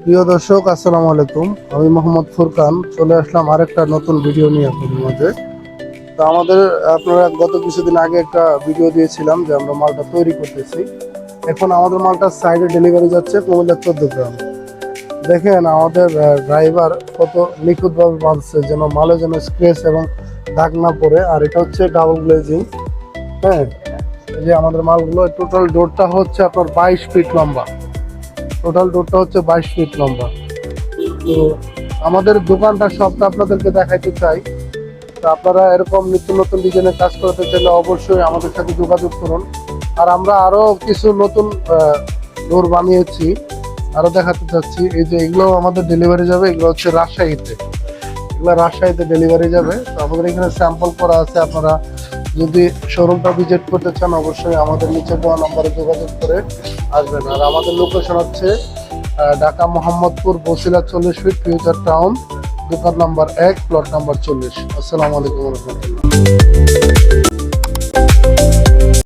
প্রিয় দর্শক, আসসালামু আলাইকুম। আমি মোহাম্মদ ফুরকান চলে আসলাম আরেকটা নতুন ভিডিও নিয়ে আপনাদের মাঝে। তো আপনারা গত কিছুদিন আগে একটা ভিডিও দিয়েছিলাম যে আমরা মালটা তৈরি করতেছি। এখন আমাদের মালটা সাইডে ডেলিভারি যাচ্ছে কুমিল্লা 14 গ্রাম। দেখেন আমাদের ড্রাইভার কত নিখুঁতভাবে বাঁধছে যেন মালে যেন স্ক্র্যাচ এবং দাগ না পড়ে। আর এটা হচ্ছে ডাবল গ্লেজিং। হ্যাঁ, এই যে আমাদের মালগুলো টোটাল ডোরটা হচ্ছে আপনার 22 ফিট লম্বা। টোটাল ডোরটা হচ্ছে 22 ফিট লম্বা। তো আমাদের দোকানটা সবটা আপনাদেরকে দেখাইতে চাই। তো আপনারা এরকম নিত্য নতুন ডিজাইনের কাজ করতে চাইলে অবশ্যই আমাদের সাথে যোগাযোগ করুন। আর আমরা আরো কিছু নতুন ডোর বানিয়েছি, আরো দেখাতে চাচ্ছি। এই যে এগুলো আমাদের ডেলিভারি যাবে, এগুলো হচ্ছে রাজশাহীতে। এগুলো রাজশাহীতে ডেলিভারি যাবে। তো আমাদের এখানে স্যাম্পল করা আছে। আপনারা যদি শোরুমটা ভিজিট করতে চান অবশ্যই আমাদের নিচে দেওয়া নম্বরে যোগাযোগ করে আসবেন। আর আমাদের লোকেশন হচ্ছে Dhaka Mohammadpur Basila 40 feet future town, দোকান নাম্বার 1, প্লট নাম্বার 40। আসসালামু আলাইকুম রহমতুল্লাহ।